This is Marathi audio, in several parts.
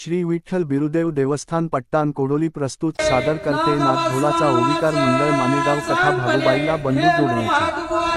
श्री विठ्ठल बिरुदेव देवस्थान पट्टाण कोडोली प्रस्तुत सादर करते नागढोलाचा ओविकार मंडळ मानेगाव कथा भाऊबाईला बंधू जोडण्याची।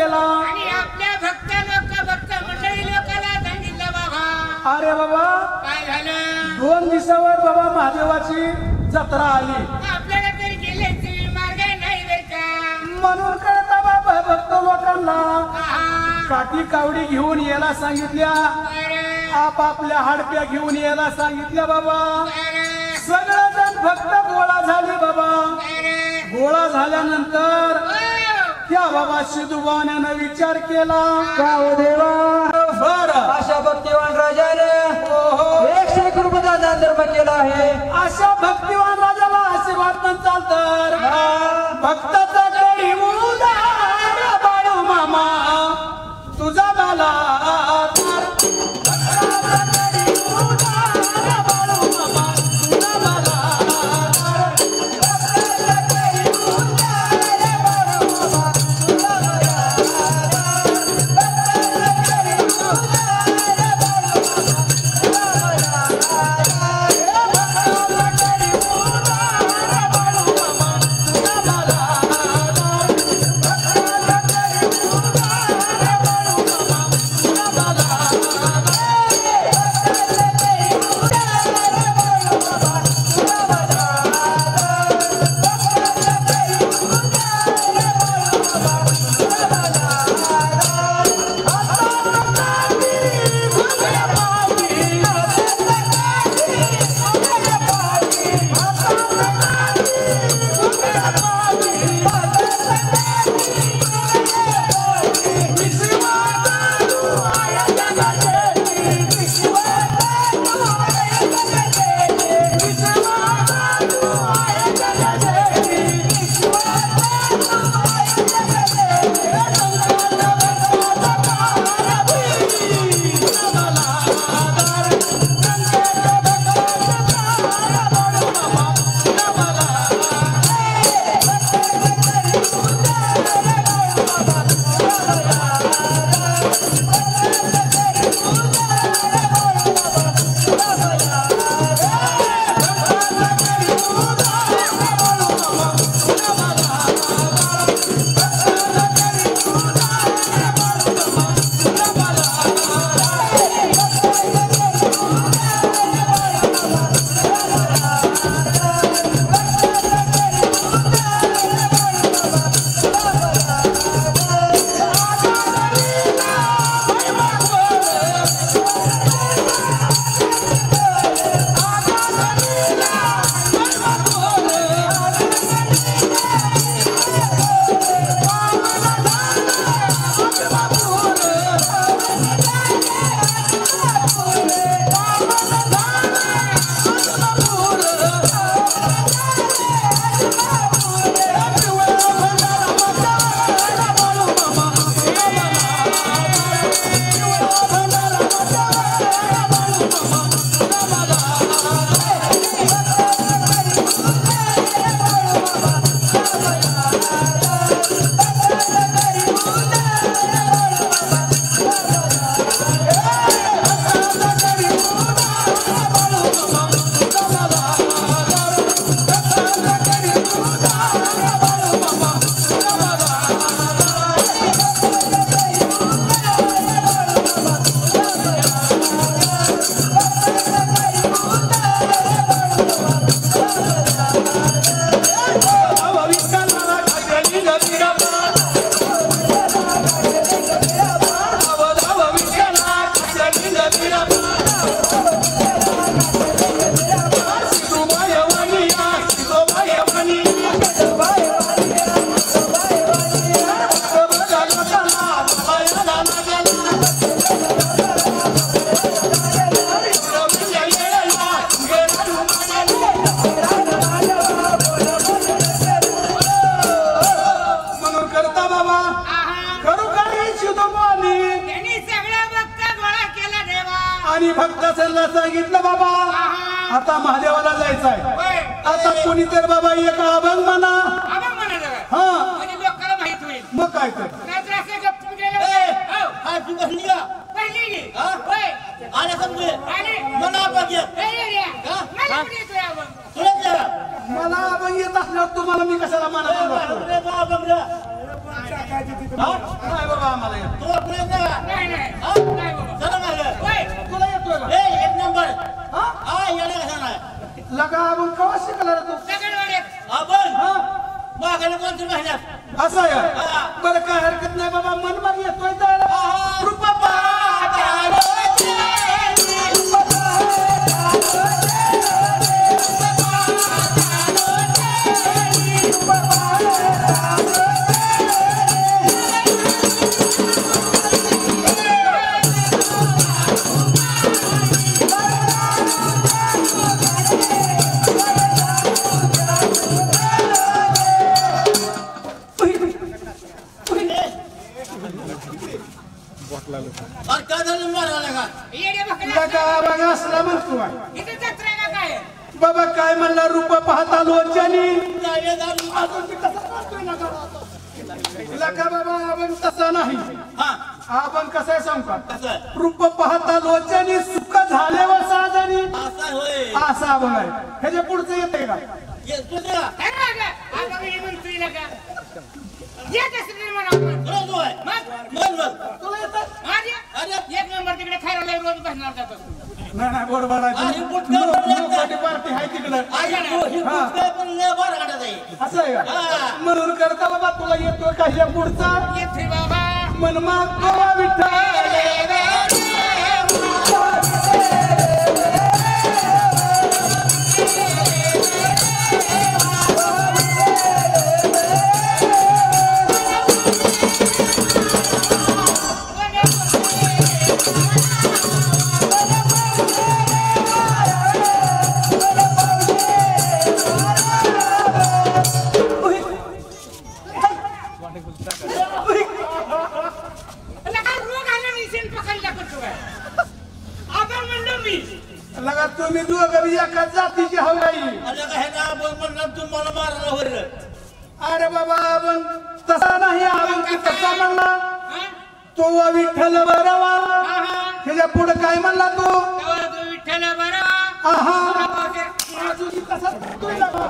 केला आणि आपल्या भक्त मंडळी लोकांना सांगितलं बाबा. अरे बाबा काय झालं? 2 दिवसावर बाबा महादेवाची जत्रा आली आपल्याला तरी गेल्याची मार्ग नाही बरं का? म्हणून कळता बाबा भक्त लोकांना आहा. काठी कावडी घेऊन यायला सांगितल्या बरं, आपापल्या हाडप्या घेऊन यायला सांगितल्या बाबा बरं, सगळेजण भक्त गोळा झाले बाबा बरं. गोळा झाल्यानंतर हो. त्या बाबा सिद्धूबाण्यानं विचार केला का हो देवा बरं अशा भक्तिवान राजाने ओहो 101 रुपयाचा दान धर्म केला आहे. अशा भक्तिवान राजाला आशीर्वाद न चालतर भक्ताचा कडी उदार बाळू मामा तुझा मला आणि भक्त सरला सांगितलं बाबा आता महादेवाला जायचं आहे. आता कोणी तर बाबा एक अभंग म्हणा. हा लोकांना माहित होईल. मग काय तर नाहीतर असं गप्प गेलं. हा तू बसली का पहिली गे. हा? होय. आले समजे आले. मला बघ ए, रे, रे. मला पण येतोय अभंग. तुला जरा मला अभंग येत असल्यावर तुम्हाला मी कशाला म्हणा. अरे बा बघ रे माहिती तिथे नाही बाबा आम्हाला येत. तुला पुढे जा. नाही नाही हा? नाही बाबा चला मागं. होय तुला येतोय का? ए, एक नंबर. हा? हा, येडा कसा नाही? लगा आपण कवा शिकला रे तू? दगडवाड्यात आपण हा? मागायला कोणत्या महिन्यात? असं आहे हा. बरं काय हरकत नाही बाबा मन मग येतोय तर कृपा पाहता अरे काय झालं मारायला का? येडे बकऱ्या लगा बघा असला म्हणतो आहे. इथे जत्रा का काय बाबा काय म्हणला रूप पाहता लोचनी जाऊया, जाऊ. अजून ती कसा म्हणतोय लगा? लगा बाबा आपण तसा नाही हा, आपण कसं आहे सांगू का कसं आहे? रूप पाहता लोचनी सुख झाले व साजनी असं होय. असा बघाय ह्याच्या पुढचं येते का येतो ते का? काय मागा आता मी म्हणतोय ना का या कसं म्हणा आपण रोज होय. मग मन मग. तुला येतं अरे एक नंबर तिकडे खायला रोज बसणार जातो नाही बरोबर अरे पुटका पडला. पार्टी आहे तिकडं आई, ही पुटका पण लय बार काढत आहे. असं आहे का हा. म्हणून करता बाबा तुला येतोय का ह्या पुढचा येथे बाबा मनमा गोवा विठ्ठल लगा तुम्ही दोघं बी एका जातीची हवाई अरे का हे ना बोल म्हणलं तू मला मारायला होईल. अरे बाबा आपण तसा नाही आपण की तसा म्हणला तो विठ्ठल बरवा ह्याच्या पुढे काय म्हणला तू विठ्ठल बरं आहा अजून बी तसाच म्हणतोय लगा.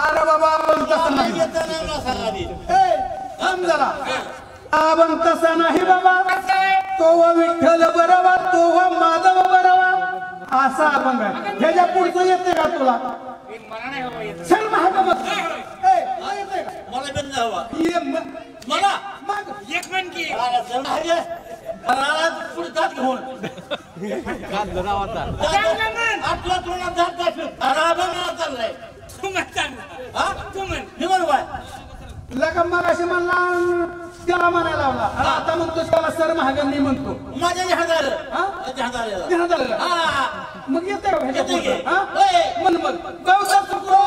अरे बाबा आपण तसं नाही येताना मला सांगा आधी. ए, थांब जरा आपण तसा नाही बाबा तो विठ्ठल बरवा तो माधव बरवा असा अभंग आहे ह्याच्या पुढचं येते का तुला मला नाही हवं येत. चल महागमत येते का मला बेंद हवा. ये मला मग एक म्हण की अरे चल मागे. मला पुढे जात घेऊन. चांगलं म्हण. आपल्या तोंडात जात टाकलं. अरे आबा मला चाललंय. तू म्हण चांगलं. हा? तू म्हण. हे बरोबर आहे. लगा मग अशी म्हणला त्याला म्हणायला लावला आणि आता म्हणतो त्याला सर महागंदी म्हणतो माझ्या ध्यानात आलं. हा? माझ्या ध्यानात आलं. ध्यानात आलं का? हा. मग येते का ह्याच्या येते की? पुढचं? हा? होय. म्हण मग गवसा चुकलो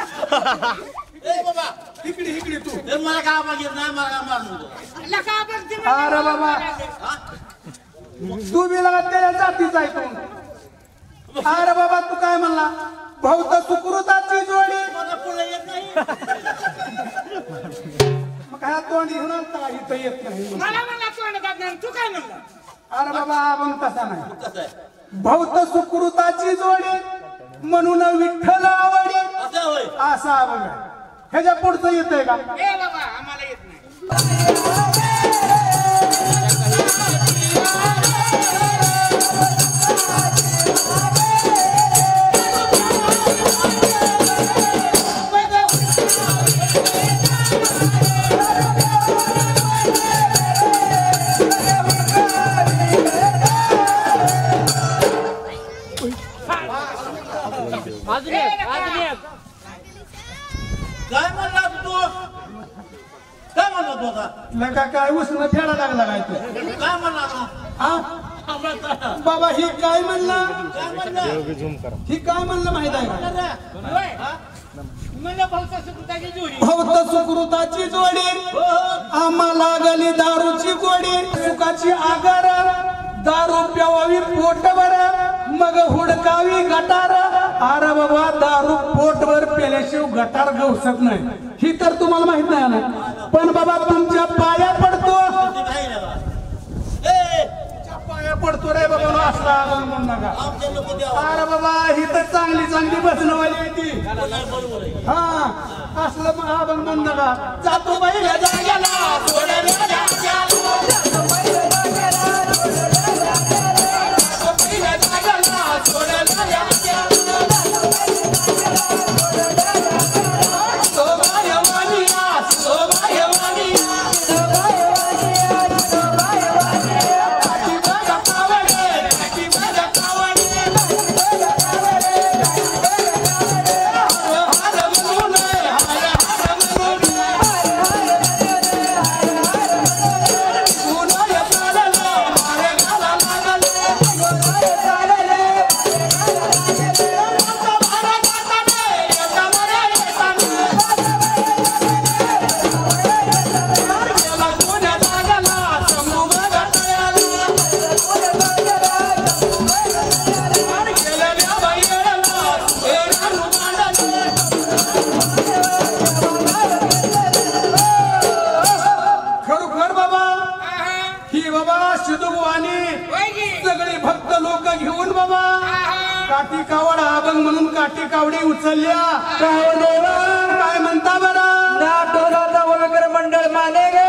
ए बाबा, इकडे तू हे मला काय मागित नाही, मला काय मारू नको. लका बघ ते अरे बाबा हा? तू बी लगा त्याच्या जातीचा आहे तू अरे बाबा तू काय म्हणला भौत सुकृताची जोडी मला पुढे येत नाही. मग काय तोंड घेऊन आलता इथं येत नाही मला म्हणला तू आणि तू काय म्हणला अरे बाबा आपण तसा नाही कसं आहे? भौत सुकृताची जोडी म्हणून विठ्ठल आवडी असं होय. असा बघा ह्याच्या पुढचं येतंय का ए बाबा आम्हाला येत नाही काय म्हणला तू? काय म्हणला तू आता? लगा काय उसनं फेडा लागला काय तू काय म्हणला आता? हा हा, म्हणता. बाबा ही काय म्हणला काय म्हणला? ही काय म्हणलं माहित आहे का होय म्हणलं भाऊचा सुकृताची जोडी भौत सुकृताची जोडी आम्हाला लागली दारूची गोडी सुखाची आगर दारू प्यावावी पोटभर मग हुडकावी गटार. अरे बाबा दारू पोटभर पेल्याशिवाय गटार गवसत नाही, ही तर तुम्हाला माहित नाही ना. पण बाबा तुमच्या पाया पडतो, ती काही नाही बा. ए, तुमच्या पाया पडतो रे बाबा नो असला अभंग म्हणू नका. आमच्या नको द्यावा. अरे बाबा ही तर चांगली चांगली बसणवाली आहे ती. बरोबर आहे. हा असलं अभंग म्हणू नका. जातो बाई जाग्याला सोडल्या जाग्याला. जातो बाई जाग्याला सोडल्या जाग्याला. सगळे भक्त लोक घेऊन बाबा काठी कावड अभंग म्हणून काठी कावडी उचलल्या. काय देवा काय म्हणता बरं? नाटोलाचा ओळकर मंडळ माने गे.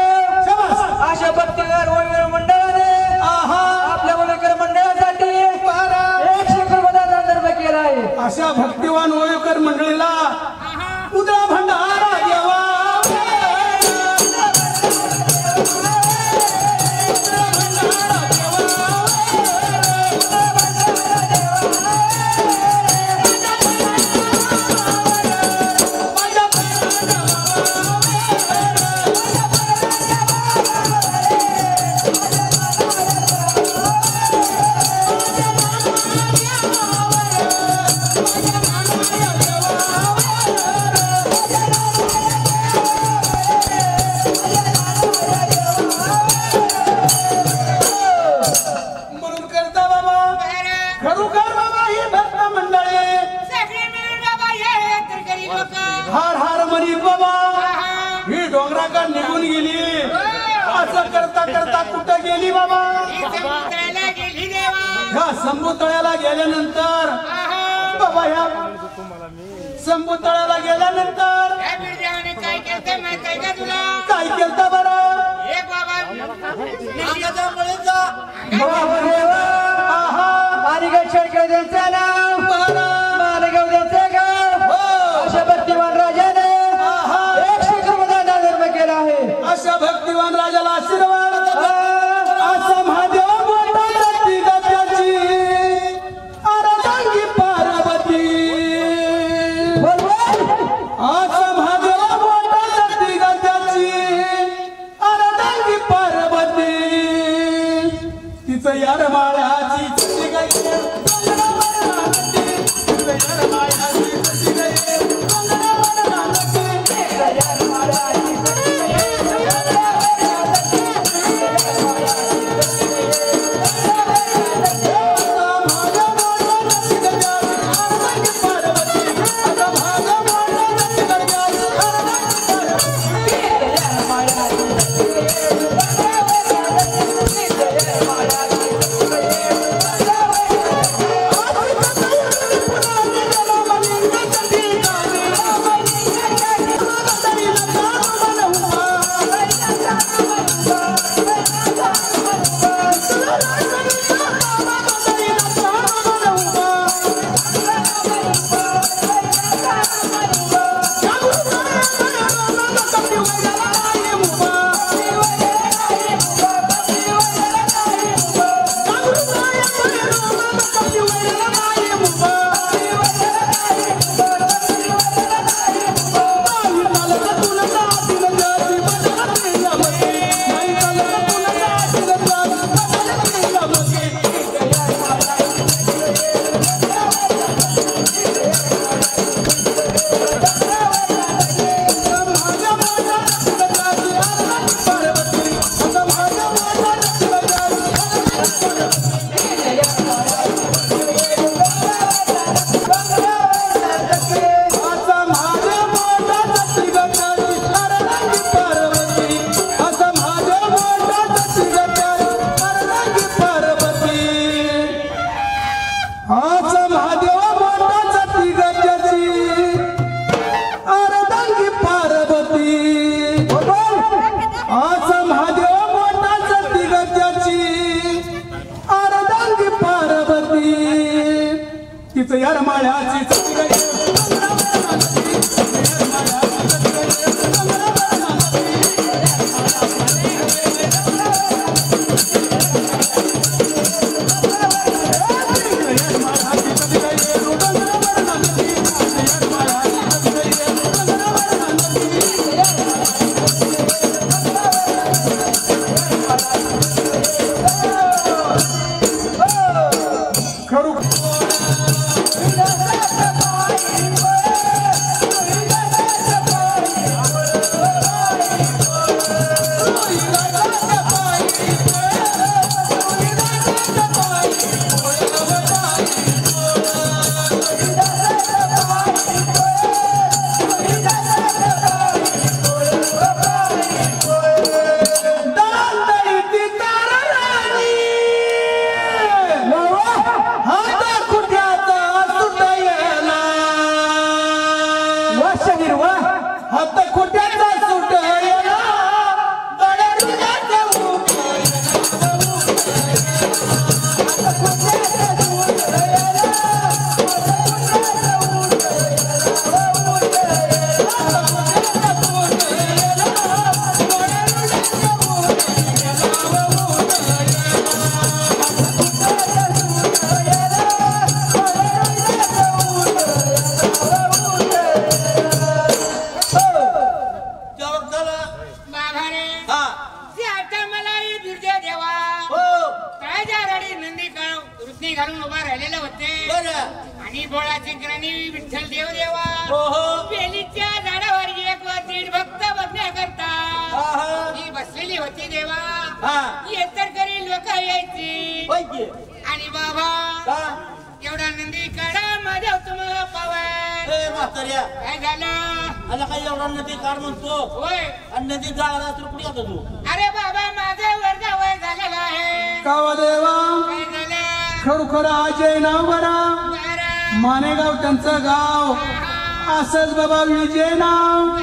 अशा भक्तिगार ओळकर मंडळाने आपल्या ओळकर मंडळासाठी 100 रुपयाचा दानधर्म केला आहे. अशा भक्तिवान ओळकर मंडळीला उदरा भंडारा देवा. हार हार म्हणीत बाबा ही डोंगराकडे निघून गेली. असं करता करता कुठं गेली बाबा? ह्या संबुतळ्याला गेल्यानंतर बाबा ह्या संबुतळ्याला गेल्यानंतर काय केलं माहिती का तुला? काय केलं बरं? एक बाबा आमच्या मुळे जा. माणिगाव शेळके त्यांचं नाव, माणिगाव त्यांचं गाव. अशा भक्तिवान राजाने 100 रुपयाचा दानधर्म केला आहे. अशा भक्तिवान राजाला आशीर्वाद. असा महादेव मोठा प्रतीक त्याची अर्धांगी पार्वती. असा महादेव मोठा प्रतीक त्याची अर्धांगी पार्वती. तिचं यार माळ्याची चटी गई. Yeah. महादेव मोठा सती गजाची अर्धांगी पार्वती असं महादेव मोठा सती गजाची अर्धांगी पार्वती तिचं यार माळ्याची सती गजाची घालून उभा राहिलेले होते आणि बोळाचे ग्रणी विठ्ठल देव देवा बेलीच्या झाडावर एक व दीड भक्त बघण्याकरता ही बसलेली होती देवा येतर करी लोक यायची आणि बाबा एवढा नंदी काढा माझ्या तुम्हाला पवन काय झालं आला काय एवढा नदी काढ म्हणतो होय आणि नदी जाळा तर कुठे येतो तू अरे बाबा माझं वर्धा वय झालेला आहे कावा देवा काय झालं खरोखर अजय नाव बरा मानेगाव त्यांचं गाव असंच बाबा विजय नाव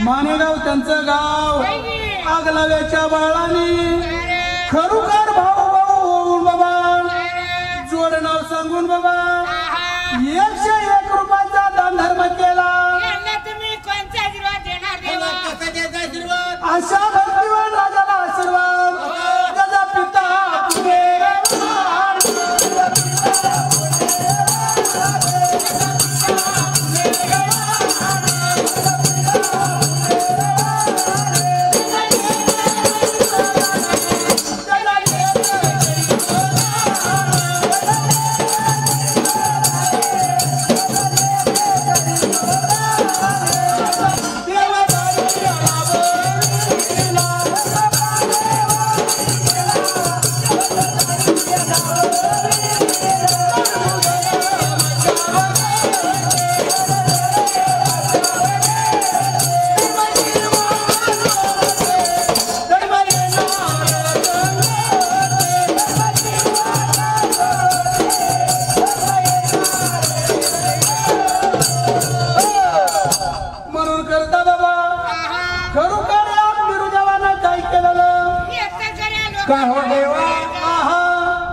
मानेगाव त्यांचं गाव आगलाव्याच्या बाळाने खरोखर भाऊ भाऊ होऊन बाबा जोड नाव सांगून बाबा 101 रुपयाचा दान धर्म केला तुम्ही कोणता आशीर्वाद देणार देवा कसा द्यायचा आशीर्वाद अशा भक्तिवान राजाला आशीर्वाद त्याचा पिता पुढे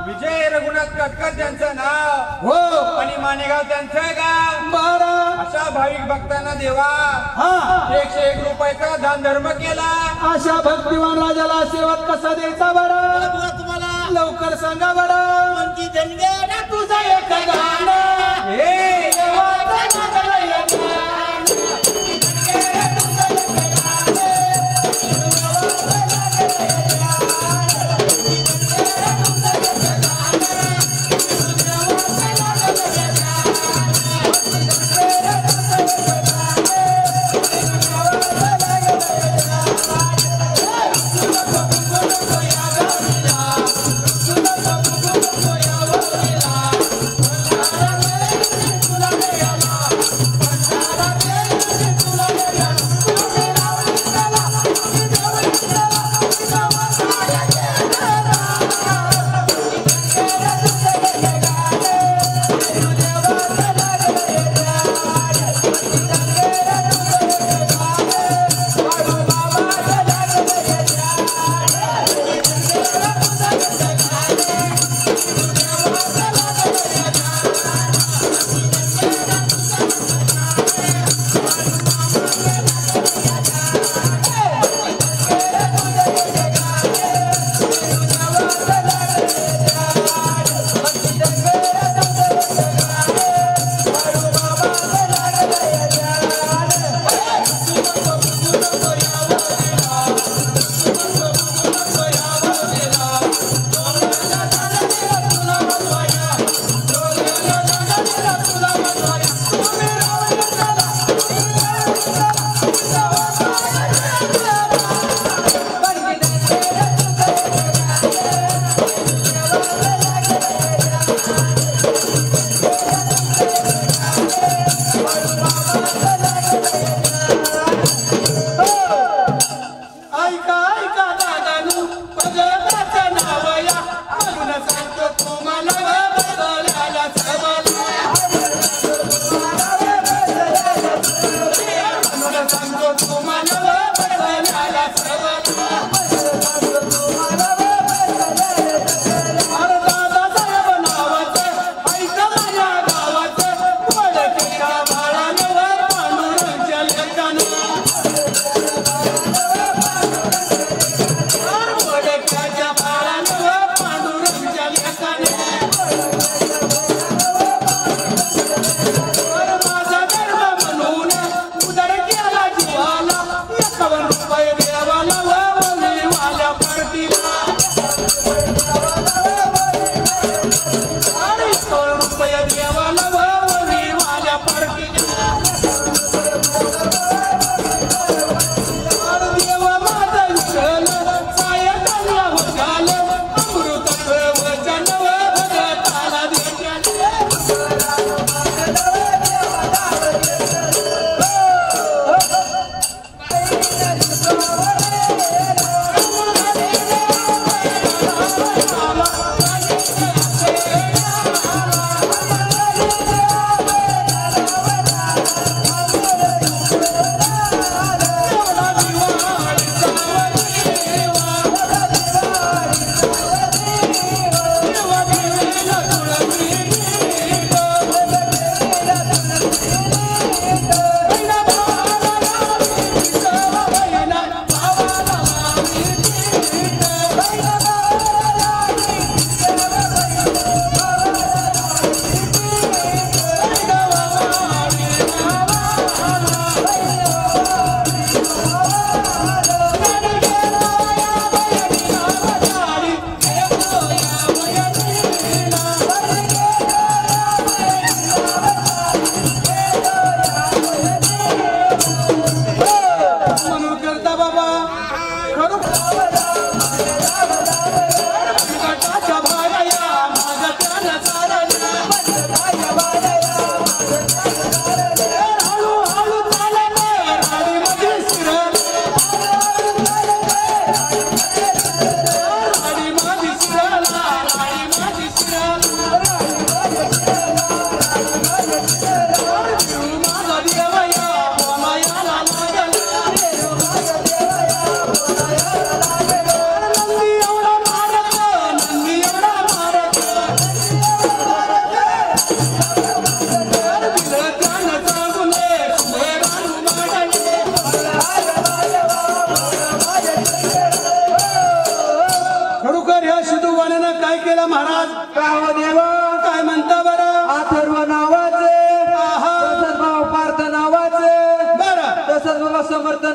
विजय रघुनाथ कटकर त्यांचं नाव हो आणि मानेगाव त्यांचं गाव बारा अशा भाविक भक्तांना देवा 101 रुपयाचा दान धर्म केला अशा भक्तिवान राजाला आशीर्वाद कसा द्यायचा बरं तुम्हाला लवकर सांगा बरं कोणती धनगर तुझा एक गाणं हे देवाचं नागलं एक गाणं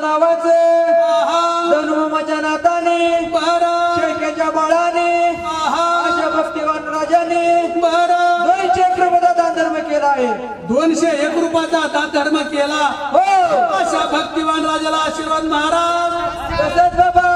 नावाचं धनुमाच्या नाताने शेळक्याच्या बाळाने अशा भक्तिवान राजाने 201 रुपयाचा दान धर्म केला आहे. 201 रुपयाचा दान धर्म केला हो अशा भक्तिवान राजाला आशीर्वाद महाराज. तसंच बाबा